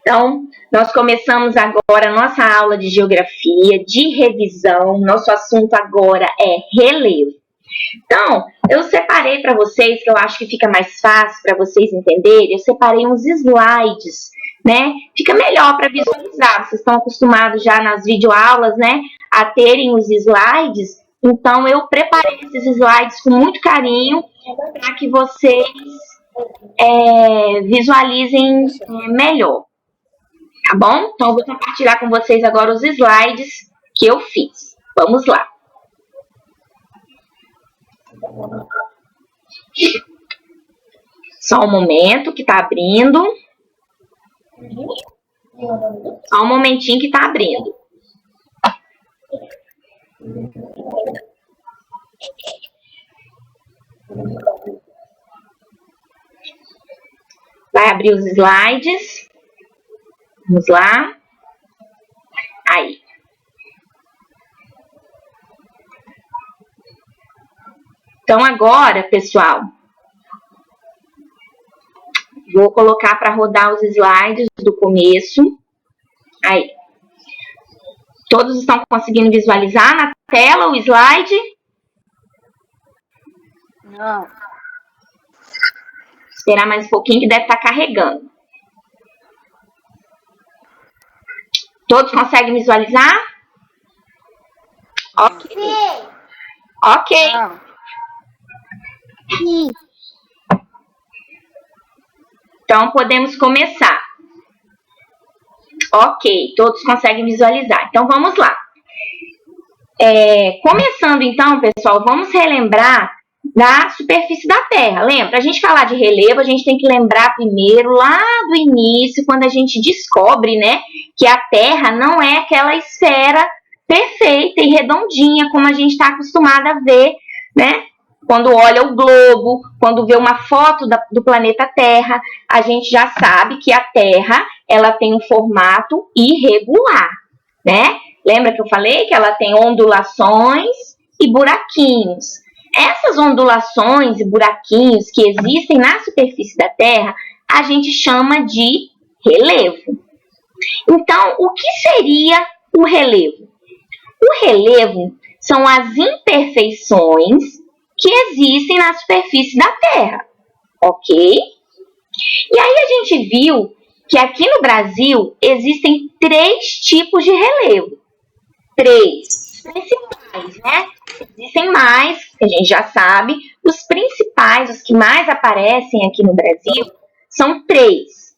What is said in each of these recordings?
Então, nós começamos agora a nossa aula de geografia, de revisão. Nosso assunto agora é relevo. Então, eu separei para vocês, que eu acho que fica mais fácil para vocês entenderem, eu separei uns slides, né? Fica melhor para visualizar. Vocês estão acostumados já nas videoaulas, né, a terem os slides. Então, eu preparei esses slides com muito carinho para que vocês visualizem melhor. Tá bom? Então, eu vou compartilhar com vocês agora os slides que eu fiz. Vamos lá. Só um momento que tá abrindo. Só um momentinho que tá abrindo. Vai abrir os slides. Vamos lá. Aí. Então, agora, pessoal, vou colocar para rodar os slides do começo. Aí. Todos estão conseguindo visualizar na tela o slide? Não. Esperar mais um pouquinho que deve estar carregando. Todos conseguem visualizar? Ok. Ok. Não. Então, podemos começar. Ok, todos conseguem visualizar. Então, vamos lá. Começando, então, pessoal, vamos relembrar da superfície da Terra. Lembra? Para a gente falar de relevo, a gente tem que lembrar primeiro, lá do início, quando a gente descobre, né, que a Terra não é aquela esfera perfeita e redondinha, como a gente está acostumado a ver, né? Quando olha o globo, quando vê uma foto do planeta Terra, a gente já sabe que a Terra, ela tem um formato irregular, né? Lembra que eu falei que ela tem ondulações e buraquinhos? Essas ondulações e buraquinhos que existem na superfície da Terra, a gente chama de relevo. Então, o que seria o relevo? O relevo são as imperfeições que existem na superfície da Terra, ok? E aí a gente viu que aqui no Brasil existem 3 tipos de relevo. 3 principais, né? Existem mais, que a gente já sabe. Os principais, os que mais aparecem aqui no Brasil, são 3.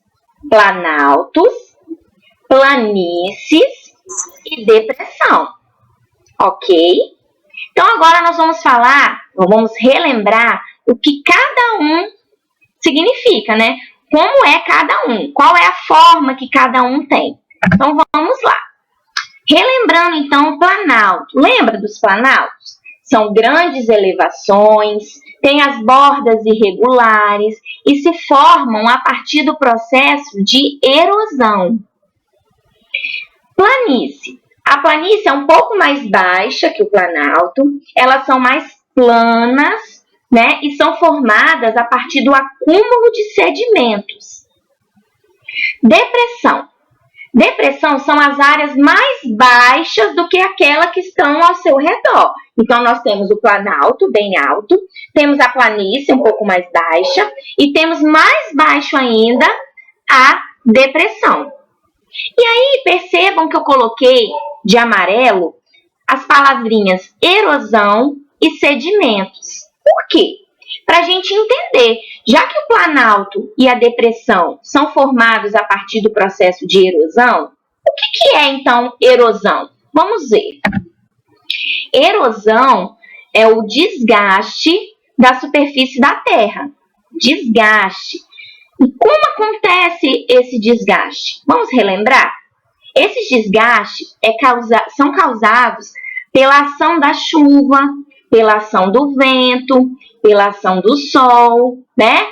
Planaltos, planícies e depressão, ok? Então, agora nós vamos relembrar o que cada um significa, né? Como é cada um, qual é a forma que cada um tem. Então, vamos lá. Relembrando, então, o planalto. Lembra dos planaltos? São grandes elevações, têm as bordas irregulares e se formam a partir do processo de erosão. Planície. A planície é um pouco mais baixa que o planalto, elas são mais planas, né? E são formadas a partir do acúmulo de sedimentos. Depressão. Depressão são as áreas mais baixas do que aquelas que estão ao seu redor. Então, nós temos o planalto, bem alto, temos a planície, um pouco mais baixa, e temos mais baixo ainda a depressão. E aí, percebam que eu coloquei de amarelo as palavrinhas erosão e sedimentos. Por quê? Para a gente entender, já que o planalto e a depressão são formados a partir do processo de erosão, o que é, então, erosão? Vamos ver. Erosão é o desgaste da superfície da Terra. Desgaste. E como acontece esse desgaste? Vamos relembrar? Esses desgastes são causados pela ação da chuva, pela ação do vento, pela ação do sol, né?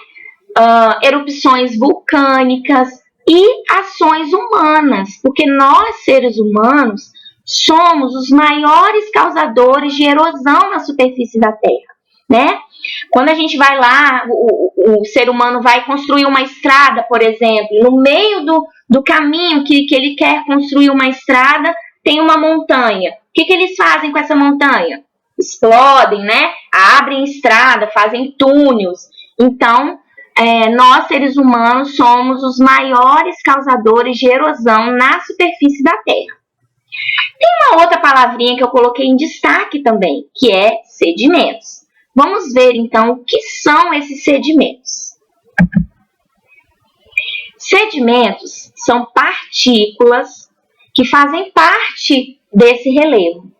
Erupções vulcânicas e ações humanas, porque nós, seres humanos, somos os maiores causadores de erosão na superfície da Terra. né? Quando a gente vai lá, o ser humano vai construir uma estrada, por exemplo, no meio do caminho que ele quer construir uma estrada, tem uma montanha. O que eles fazem com essa montanha? Explodem, né? Abrem estrada, fazem túneis. Então, nós, seres humanos, somos os maiores causadores de erosão na superfície da Terra. Tem uma outra palavrinha que eu coloquei em destaque também, que é sedimentos. Vamos ver, então, o que são esses sedimentos. Sedimentos são partículas que fazem parte desse relevo.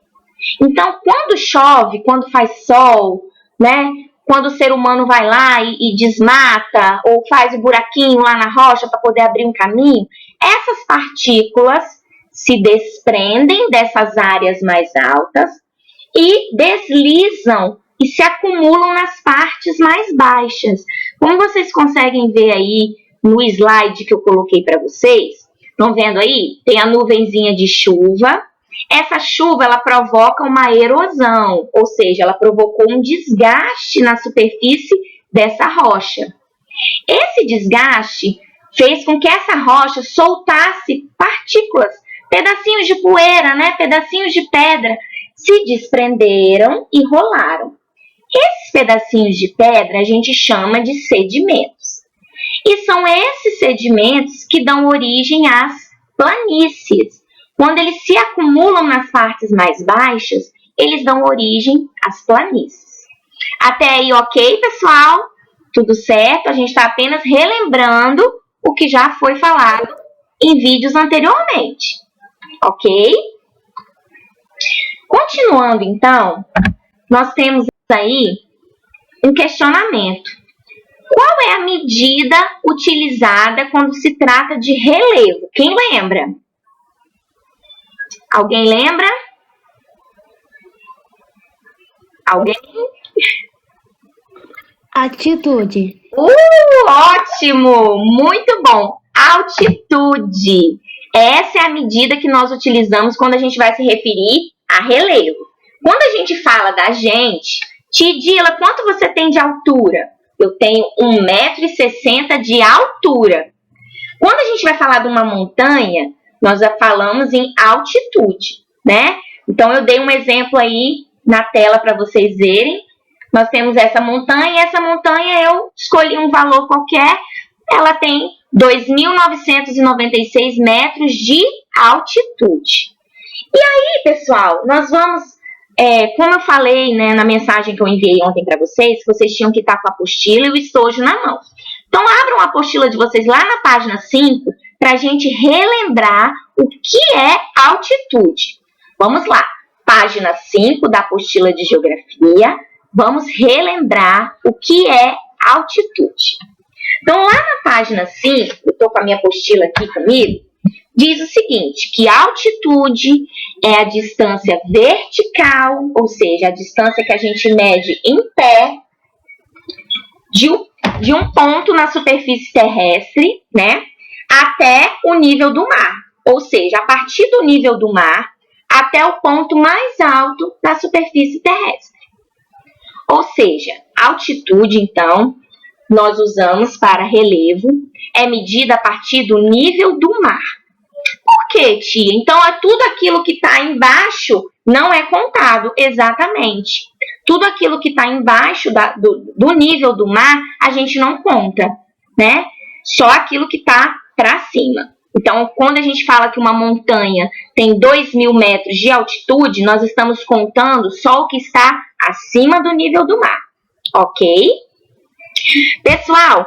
Então, quando chove, quando faz sol, né? Quando o ser humano vai lá e desmata ou faz o buraquinho lá na rocha para poder abrir um caminho, essas partículas se desprendem dessas áreas mais altas e deslizam e se acumulam nas partes mais baixas. Como vocês conseguem ver aí no slide que eu coloquei para vocês, estão vendo aí? Tem a nuvenzinha de chuva. Essa chuva, ela provoca uma erosão, ou seja, ela provocou um desgaste na superfície dessa rocha. Esse desgaste fez com que essa rocha soltasse partículas, pedacinhos de poeira, né? Pedacinhos de pedra, se desprenderam e rolaram. Esses pedacinhos de pedra a gente chama de sedimentos. E são esses sedimentos que dão origem às planícies. Quando eles se acumulam nas partes mais baixas, eles dão origem às planícies. Até aí, ok, pessoal? Tudo certo? A gente está apenas relembrando o que já foi falado em vídeos anteriormente. Ok? Continuando, então, nós temos aí um questionamento. Qual é a medida utilizada quando se trata de relevo? Quem lembra? Alguém lembra? Alguém? Altitude. Ótimo! Muito bom! Altitude. Essa é a medida que nós utilizamos quando a gente vai se referir a relevo. Quando a gente fala da gente, Tidila, quanto você tem de altura? Eu tenho 1,60 m de altura. Quando a gente vai falar de uma montanha, nós já falamos em altitude, né? Então, eu dei um exemplo aí na tela para vocês verem. Nós temos essa montanha, e essa montanha eu escolhi um valor qualquer. Ela tem 2.996 metros de altitude. E aí, pessoal, nós vamos... como eu falei, né, na mensagem que eu enviei ontem para vocês, vocês tinham que estar com a apostila e o estojo na mão. Então, abram a apostila de vocês lá na página 5 para a gente relembrar o que é altitude. Vamos lá, página 5 da apostila de geografia. Vamos relembrar o que é altitude. Então, lá na página 5, eu estou com a minha apostila aqui comigo, diz o seguinte, que altitude é a distância vertical, ou seja, a distância que a gente mede em pé de um ponto na superfície terrestre, né, até o nível do mar. Ou seja, a partir do nível do mar até o ponto mais alto da superfície terrestre. Ou seja, altitude, então, nós usamos para relevo, é medida a partir do nível do mar. Por quê, tia? Então, tudo aquilo que está embaixo não é contado, exatamente. Tudo aquilo que está embaixo do nível do mar, a gente não conta, né? Só aquilo que está para cima. Então, quando a gente fala que uma montanha tem 2.000 metros de altitude, nós estamos contando só o que está acima do nível do mar, ok? Pessoal,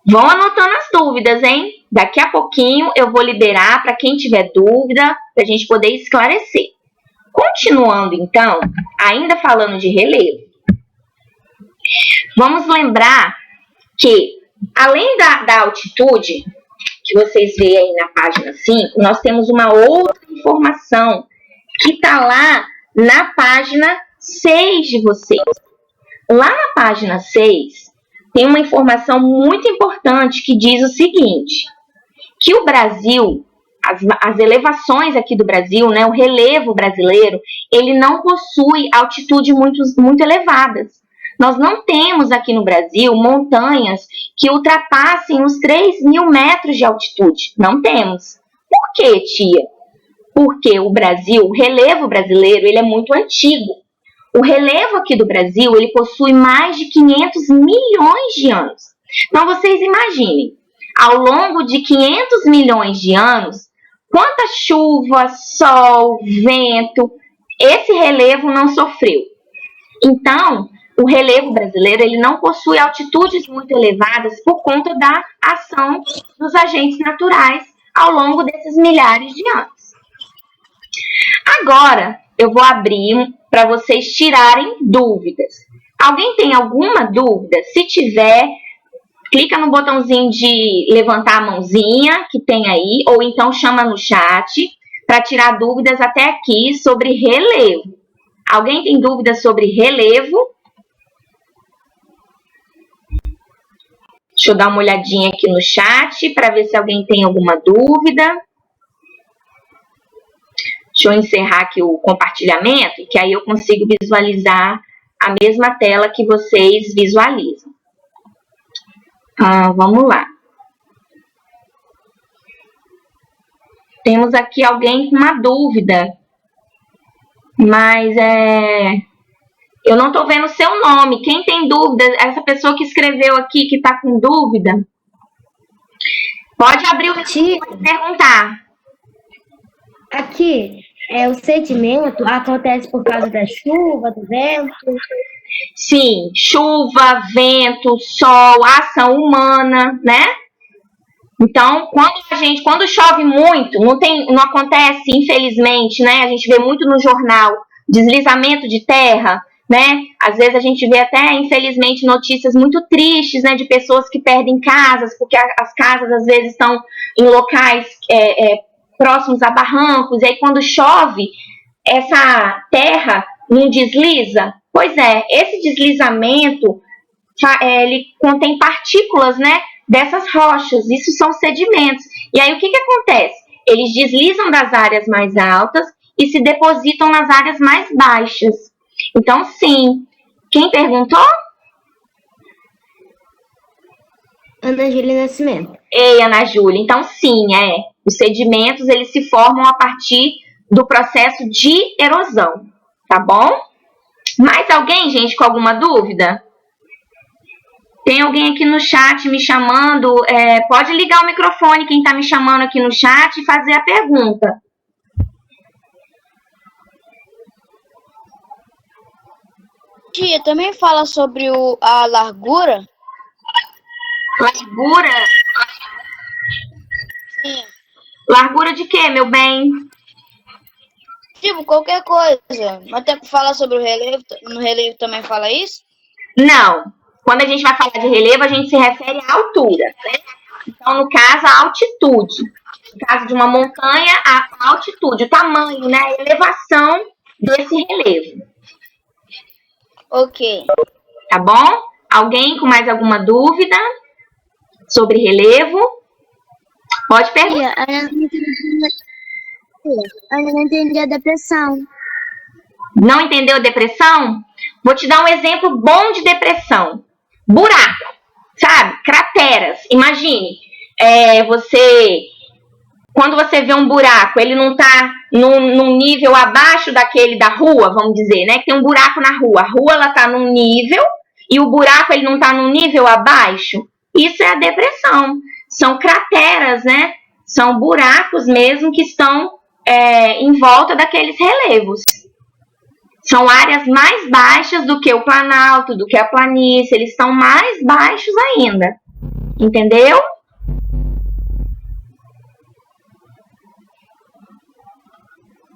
vão anotando as dúvidas, hein? Daqui a pouquinho eu vou liberar para quem tiver dúvida, para a gente poder esclarecer. Continuando, então, ainda falando de relevo, vamos lembrar que, além da altitude, que vocês veem aí na página 5, nós temos uma outra informação que está lá na página 6 de vocês. Lá na página 6, tem uma informação muito importante que diz o seguinte, que o Brasil, as elevações aqui do Brasil, né, o relevo brasileiro, ele não possui altitude muito elevadas. Nós não temos aqui no Brasil montanhas que ultrapassem os 3.000 metros de altitude. Não temos. Por quê, tia? Porque o Brasil, o relevo brasileiro, ele é muito antigo. O relevo aqui do Brasil, ele possui mais de 500 milhões de anos. Então, vocês imaginem, ao longo de 500 milhões de anos, quanta chuva, sol, vento, esse relevo não sofreu. Então, o relevo brasileiro ele não possui altitudes muito elevadas por conta da ação dos agentes naturais ao longo desses milhares de anos. Agora, eu vou abrir para vocês tirarem dúvidas. Alguém tem alguma dúvida? Se tiver, clica no botãozinho de levantar a mãozinha que tem aí, ou então chama no chat para tirar dúvidas até aqui sobre relevo. Alguém tem dúvidas sobre relevo? Deixa eu dar uma olhadinha aqui no chat para ver se alguém tem alguma dúvida. Deixa eu encerrar aqui o compartilhamento, que aí eu consigo visualizar a mesma tela que vocês visualizam. Vamos lá. Temos aqui alguém com uma dúvida, mas eu não estou vendo o seu nome. Quem tem dúvida, essa pessoa que escreveu aqui, que está com dúvida, pode abrir o microfone e perguntar. Aqui, o sedimento acontece por causa da chuva, do vento? Sim, chuva, vento, sol, ação humana, né? Então, quando chove muito, não acontece, infelizmente, né? A gente vê muito no jornal deslizamento de terra, né? Às vezes a gente vê até, infelizmente, notícias muito tristes, né? De pessoas que perdem casas, porque as casas às vezes estão em locais próximos a barrancos, e aí quando chove, essa terra não desliza. Pois é, esse deslizamento, ele contém partículas, né, dessas rochas, isso são sedimentos. E aí o que acontece? Eles deslizam das áreas mais altas e se depositam nas áreas mais baixas. Então, sim. Quem perguntou? Ana Júlia Nascimento. Ei, Ana Júlia. Então, sim, os sedimentos, eles se formam a partir do processo de erosão, tá bom? Mais alguém, gente, com alguma dúvida? Tem alguém aqui no chat me chamando, pode ligar o microfone, quem está me chamando aqui no chat, e fazer a pergunta. Tia, também fala sobre a largura? Largura? Sim. Largura de quê, meu bem? Tipo, qualquer coisa. Mas tem que falar sobre o relevo. No relevo também fala isso? Não. Quando a gente vai falar de relevo, a gente se refere à altura, né? Então, no caso, a altitude. No caso de uma montanha, a altitude, o tamanho, né? A elevação desse relevo. Ok. Tá bom? Alguém com mais alguma dúvida sobre relevo? Pode perguntar. Eu não entendi a depressão. Não entendeu a depressão? Vou te dar um exemplo bom de depressão. Buraco, sabe? Crateras. Imagine, quando você vê um buraco, ele não está num nível abaixo daquele da rua, vamos dizer, né? Que tem um buraco na rua. A rua, ela está num nível e o buraco, ele não está num nível abaixo. Isso é a depressão. São crateras, né? São buracos mesmo que estão em volta daqueles relevos. São áreas mais baixas do que o planalto, do que a planície. Eles estão mais baixos ainda. Entendeu?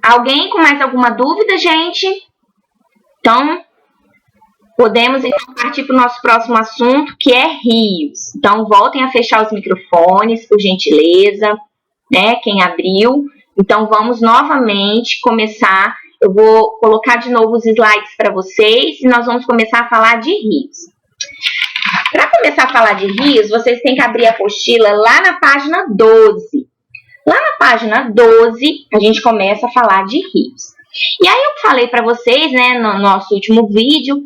Alguém com mais alguma dúvida, gente? Então, podemos então partir para o nosso próximo assunto, que é rios. Então, voltem a fechar os microfones, por gentileza, né? Quem abriu. Então, vamos novamente começar. Eu vou colocar de novo os slides para vocês e nós vamos começar a falar de rios. Para começar a falar de rios, vocês têm que abrir a apostila lá na página 12. Lá na página 12, a gente começa a falar de rios. E aí eu falei para vocês, né, no nosso último vídeo,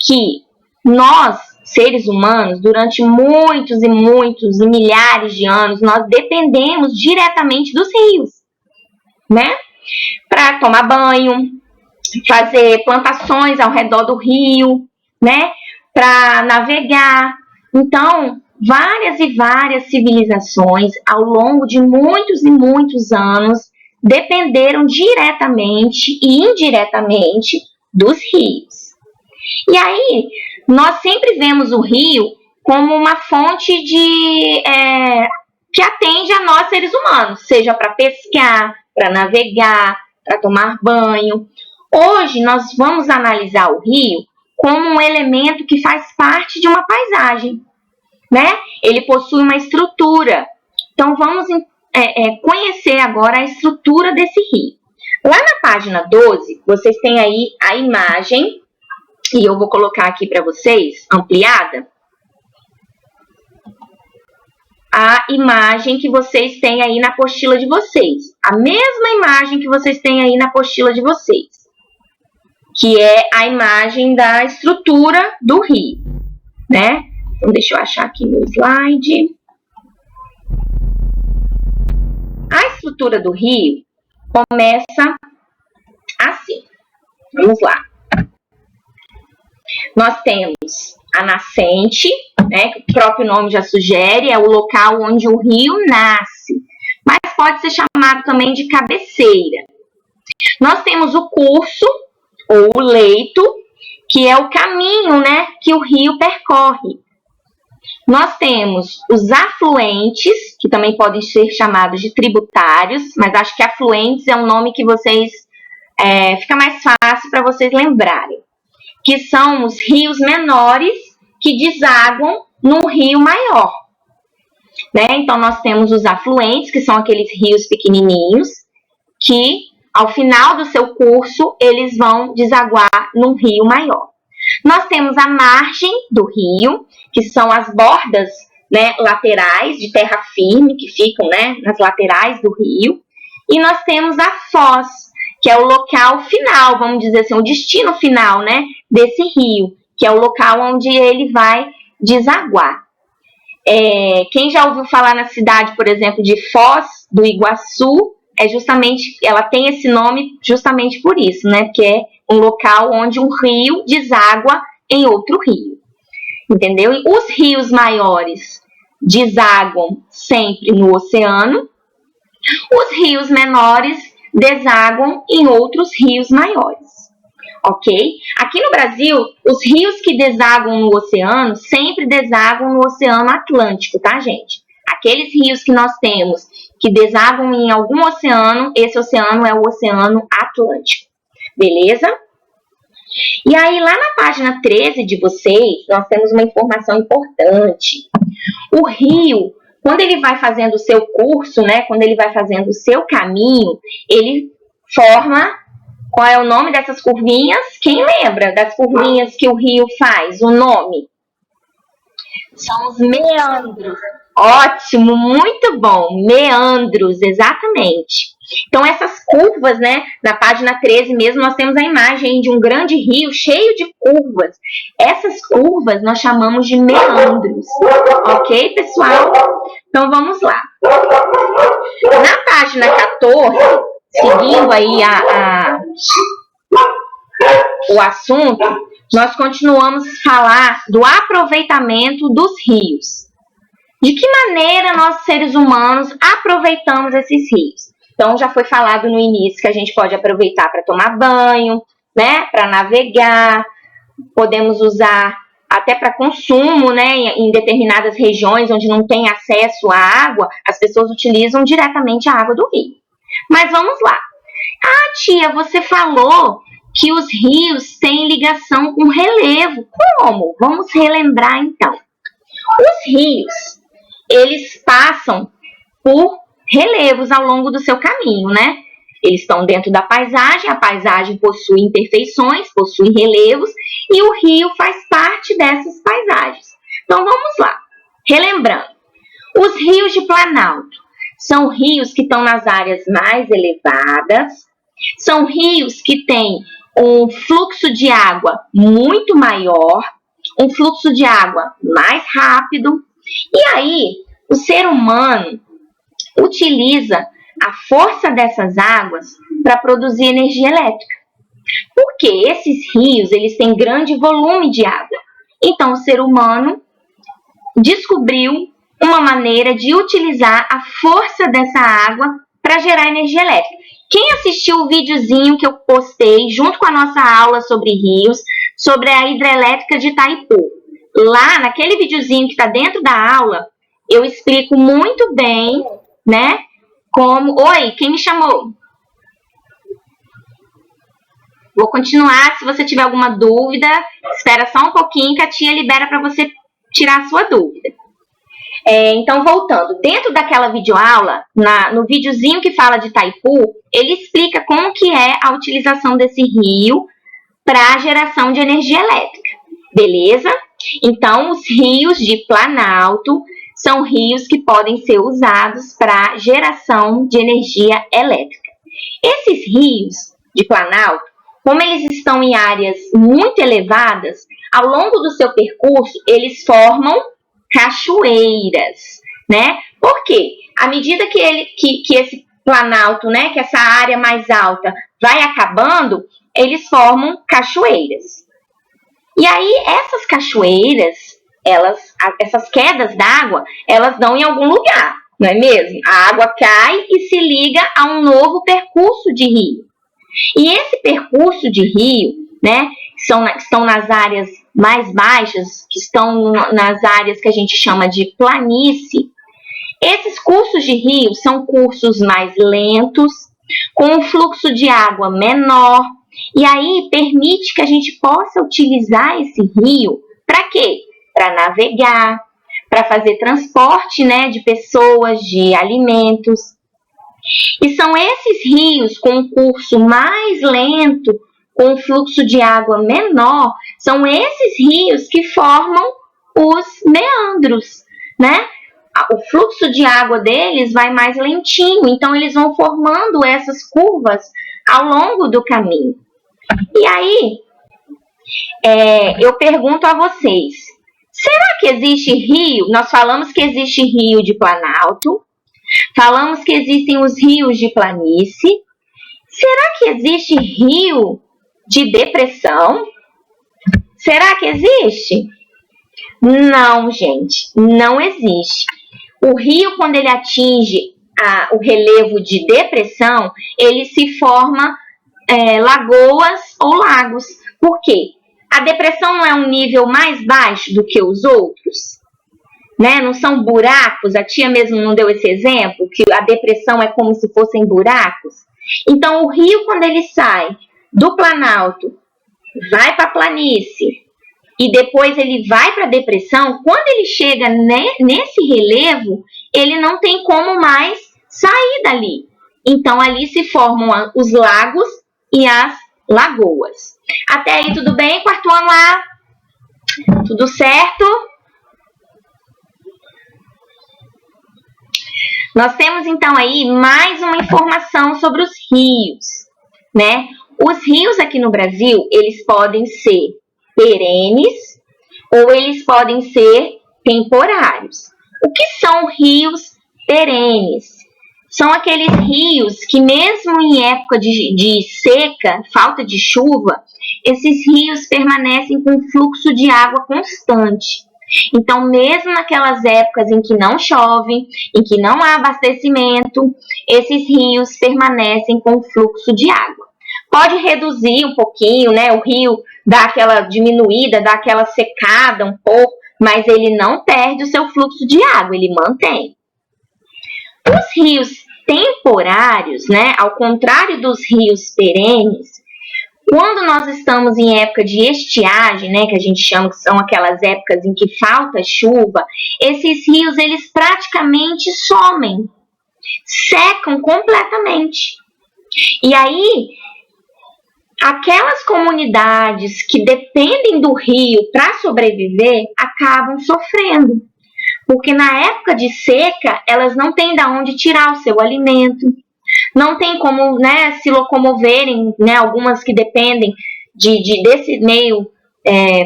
que nós, seres humanos, durante muitos e muitos e milhares de anos, nós dependemos diretamente dos rios, né? Para tomar banho, fazer plantações ao redor do rio, né? Para navegar. Então, várias e várias civilizações, ao longo de muitos e muitos anos, dependeram diretamente e indiretamente dos rios. E aí, nós sempre vemos o rio como uma fonte que atende a nós, seres humanos, seja para pescar, para navegar, para tomar banho. Hoje, nós vamos analisar o rio como um elemento que faz parte de uma paisagem, né? Ele possui uma estrutura. Então, vamos conhecer agora a estrutura desse rio. Lá na página 12, vocês têm aí a imagem, e eu vou colocar aqui para vocês, ampliada, a imagem que vocês têm aí na apostila de vocês. A mesma imagem que vocês têm aí na apostila de vocês, que é a imagem da estrutura do rio, né? Então, deixa eu achar aqui meu slide. A estrutura do rio começa assim. Vamos lá. Nós temos a nascente, né, que o próprio nome já sugere, é o local onde o rio nasce, mas pode ser chamado também de cabeceira. Nós temos o curso, ou o leito, que é o caminho, né, que o rio percorre. Nós temos os afluentes, que também podem ser chamados de tributários, mas acho que afluentes é um nome que vocês fica mais fácil para vocês lembrarem, que são os rios menores que desaguam num rio maior, né? Então, nós temos os afluentes, que são aqueles rios pequenininhos, que ao final do seu curso, eles vão desaguar num rio maior. Nós temos a margem do rio, que são as bordas, né, laterais de terra firme, que ficam, né, nas laterais do rio. E nós temos a foz, que é o local final, vamos dizer assim, o destino final, né, desse rio, que é o local onde ele vai desaguar. Quem já ouviu falar na cidade, por exemplo, de Foz do Iguaçu, ela tem esse nome justamente por isso, né, porque é um local onde um rio deságua em outro rio, entendeu? E os rios maiores desaguam sempre no oceano, os rios menores desaguam em outros rios maiores, ok? Aqui no Brasil, os rios que desaguam no oceano sempre desaguam no Oceano Atlântico, tá, gente? Aqueles rios que nós temos que desaguam em algum oceano, esse oceano é o Oceano Atlântico, beleza? E aí, lá na página 13 de vocês, nós temos uma informação importante. O rio, quando ele vai fazendo o seu curso, né, quando ele vai fazendo o seu caminho, ele forma, qual é o nome dessas curvinhas? Quem lembra das curvinhas que o rio faz? O nome? São os meandros. Ótimo, muito bom. Meandros, exatamente. Então, essas curvas, né, na página 13 mesmo, nós temos a imagem de um grande rio cheio de curvas. Essas curvas nós chamamos de meandros. Ok, pessoal? Então, vamos lá. Na página 14, seguindo aí o assunto, nós continuamos a falar do aproveitamento dos rios. De que maneira nós, seres humanos, aproveitamos esses rios? Então, já foi falado no início que a gente pode aproveitar para tomar banho, né, para navegar, podemos usar até para consumo, né, em determinadas regiões onde não tem acesso à água, as pessoas utilizam diretamente a água do rio. Mas vamos lá. Ah, tia, você falou que os rios têm ligação com relevo. Como? Vamos relembrar, então. Os rios, eles passam por relevos ao longo do seu caminho, né? Eles estão dentro da paisagem, a paisagem possui imperfeições, possui relevos, e o rio faz parte dessas paisagens. Então, vamos lá. Relembrando, os rios de Planalto são rios que estão nas áreas mais elevadas, são rios que têm um fluxo de água muito maior, um fluxo de água mais rápido. E aí, o ser humano utiliza a força dessas águas para produzir energia elétrica. Porque esses rios, eles têm grande volume de água. Então, o ser humano descobriu uma maneira de utilizar a força dessa água para gerar energia elétrica. Quem assistiu o videozinho que eu postei junto com a nossa aula sobre rios, sobre a hidrelétrica de Itaipu, lá naquele videozinho que está dentro da aula, eu explico muito bem, né, como... Oi, quem me chamou? Vou continuar, se você tiver alguma dúvida, espera só um pouquinho que a tia libera para você tirar a sua dúvida. Então, voltando, dentro daquela videoaula, no videozinho que fala de Itaipu, ele explica como que é a utilização desse rio para a geração de energia elétrica, beleza? Então, os rios de Planalto são rios que podem ser usados para geração de energia elétrica. Esses rios de Planalto, como eles estão em áreas muito elevadas, ao longo do seu percurso, eles formam cachoeiras, né? Por quê? À medida que esse planalto, né, que essa área mais alta vai acabando, eles formam cachoeiras. E aí, essas cachoeiras, essas quedas d'água, elas dão em algum lugar, não é mesmo? A água cai e se liga a um novo percurso de rio. E esse percurso de rio, né, estão nas áreas mais baixas, que estão nas áreas que a gente chama de planície, esses cursos de rio são cursos mais lentos, com um fluxo de água menor, e aí permite que a gente possa utilizar esse rio para quê? Para navegar, para fazer transporte, né, de pessoas, de alimentos. E são esses rios com um curso mais lento, com um fluxo de água menor, são esses rios que formam os meandros, né? O fluxo de água deles vai mais lentinho, então eles vão formando essas curvas ao longo do caminho. E aí, eu pergunto a vocês, será que existe rio? Nós falamos que existe rio de Planalto, falamos que existem os rios de planície. Será que existe rio de depressão? Será que existe? Não, gente, não existe. O rio, quando ele atinge o relevo de depressão, ele se forma lagoas ou lagos. Por quê? A depressão não é um nível mais baixo do que os outros? Né? Não são buracos? A tia mesmo não deu esse exemplo, que a depressão é como se fossem buracos? Então, o rio, quando ele sai do Planalto, vai para a planície, e depois ele vai para a depressão, quando ele chega nesse relevo, ele não tem como mais sair dali. Então, ali se formam os lagos e as lagoas. Até aí, tudo bem, quarto ano A? Tudo certo? Nós temos, então, aí mais uma informação sobre os rios, né? Os rios aqui no Brasil, eles podem ser perenes ou eles podem ser temporários. O que são rios perenes? São aqueles rios que mesmo em época de seca, falta de chuva, esses rios permanecem com fluxo de água constante. Então, mesmo naquelas épocas em que não chove, em que não há abastecimento, esses rios permanecem com fluxo de água. Pode reduzir um pouquinho, né? O rio dá aquela diminuída, dá aquela secada um pouco, mas ele não perde o seu fluxo de água, ele mantém. Os rios temporários, né? Ao contrário dos rios perenes, quando nós estamos em época de estiagem, né, que a gente chama que são aquelas épocas em que falta chuva, esses rios eles praticamente somem, secam completamente. E aí, aquelas comunidades que dependem do rio para sobreviver acabam sofrendo, porque na época de seca elas não têm de onde tirar o seu alimento. Não tem como, né, se locomoverem, né, algumas que dependem desse meio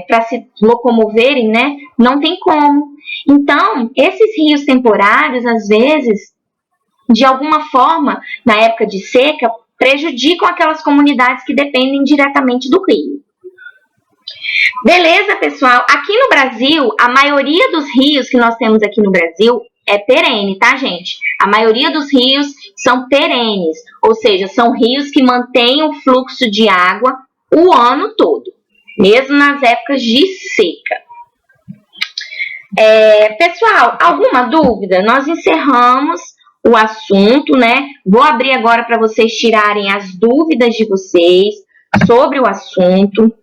para se locomoverem, né? Não tem como. Então, esses rios temporários, às vezes, de alguma forma, na época de seca, prejudicam aquelas comunidades que dependem diretamente do rio. Beleza, pessoal? Aqui no Brasil, a maioria dos rios que nós temos aqui no Brasil é perene, tá, gente? A maioria dos rios são perenes, ou seja, são rios que mantêm o fluxo de água o ano todo, mesmo nas épocas de seca. Pessoal, alguma dúvida? Nós encerramos o assunto, né? Vou abrir agora para vocês tirarem as dúvidas de vocês sobre o assunto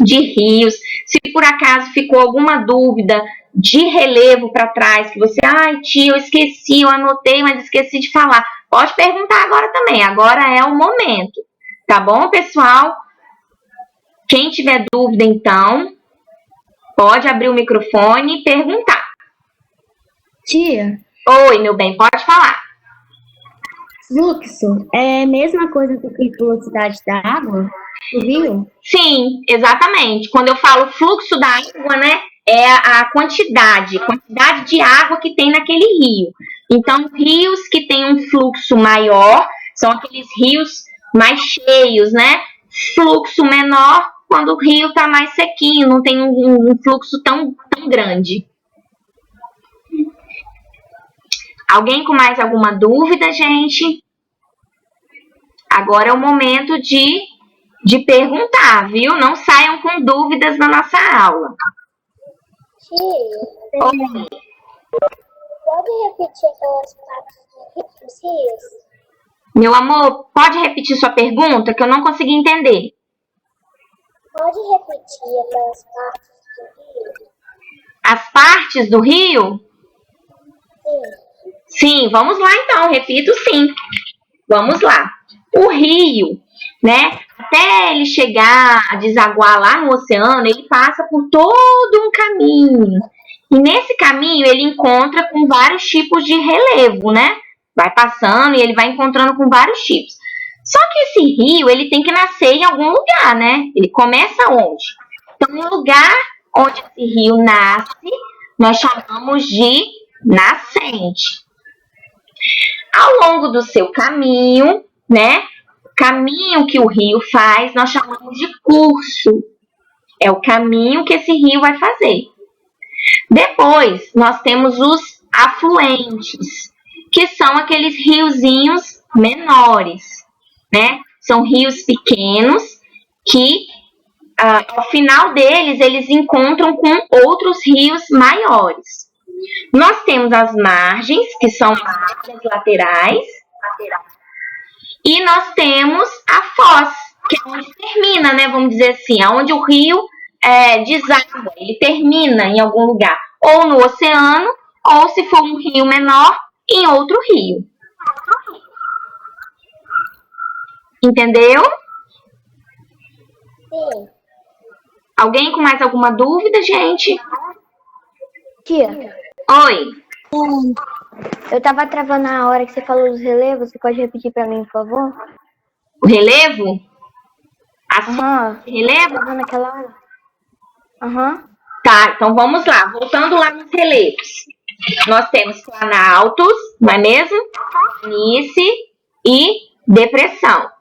de rios. Se por acaso ficou alguma dúvida de relevo para trás, que você, ai tia, eu esqueci, eu anotei, mas esqueci de falar, pode perguntar agora também, agora é o momento, tá bom, pessoal? Quem tiver dúvida, então, pode abrir o microfone e perguntar. Tia, Oi, meu bem, pode falar. fluxo é a mesma coisa do que velocidade da água do rio? Sim, exatamente. Quando eu falo fluxo da água, né, é a quantidade de água que tem naquele rio. Então, rios que têm um fluxo maior são aqueles rios mais cheios, né? Fluxo menor quando o rio está mais sequinho, não tem um fluxo tão grande. Alguém com mais alguma dúvida, gente? Agora é o momento de perguntar, viu? Não saiam com dúvidas na nossa aula. Tia, Oi. pode repetir aquelas partes dos rios? Meu amor, pode repetir sua pergunta que eu não consegui entender. Pode repetir aquelas partes do rio? As partes do rio? Sim. Sim, vamos lá então, repito sim. Vamos lá. O rio, né, até ele chegar a desaguar lá no oceano, ele passa por todo um caminho. E nesse caminho ele encontra com vários tipos de relevo, né? Vai passando e ele vai encontrando com vários tipos. Só que esse rio, ele tem que nascer em algum lugar, né? Ele começa onde? Então, o lugar onde esse rio nasce, nós chamamos de nascente. Ao longo do seu caminho, né? O caminho que o rio faz, nós chamamos de curso. É o caminho que esse rio vai fazer. Depois, nós temos os afluentes, que são aqueles riozinhos menores, né? São rios pequenos que, ao final deles, eles encontram com outros rios maiores. Nós temos as margens, que são as margens laterais, e nós temos a foz, que é onde termina, né? Vamos dizer assim, onde o rio deságua, ele termina em algum lugar, ou no oceano, ou se for um rio menor, em outro rio. Entendeu? Sim. Alguém com mais alguma dúvida, gente? Tia, Oi. eu tava travando a hora que você falou dos relevos. Você pode repetir pra mim, por favor? O relevo? Aham. Relevo? Tava naquela hora. Aham. Tá, então vamos lá. Voltando lá nos relevos. Nós temos planaltos, não é mesmo? Planície e depressão.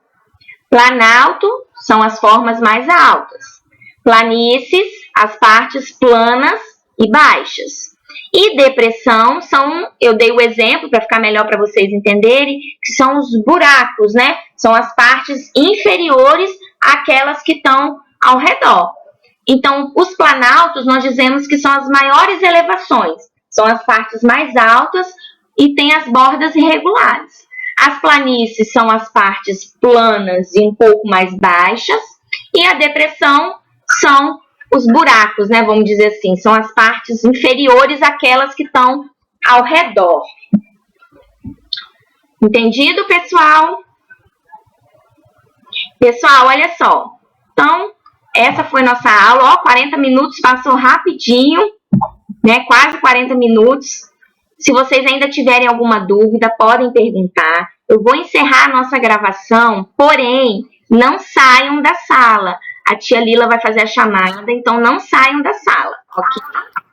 Planalto são as formas mais altas. Planícies, as partes planas e baixas. E depressão são, eu dei o exemplo para ficar melhor para vocês entenderem, que são os buracos, né? São as partes inferiores àquelas que estão ao redor. Então, os planaltos, nós dizemos que são as maiores elevações. São as partes mais altas e tem as bordas irregulares. As planícies são as partes planas e um pouco mais baixas. E a depressão são os buracos, né? Vamos dizer assim. São as partes inferiores àquelas que estão ao redor. Entendido, pessoal? Pessoal, olha só. Então, essa foi nossa aula. Ó, 40 minutos passou rapidinho, né? Quase 40 minutos. Se vocês ainda tiverem alguma dúvida, podem perguntar. Eu vou encerrar a nossa gravação, porém, não saiam da sala. A tia Lila vai fazer a chamada, então não saiam da sala, ok?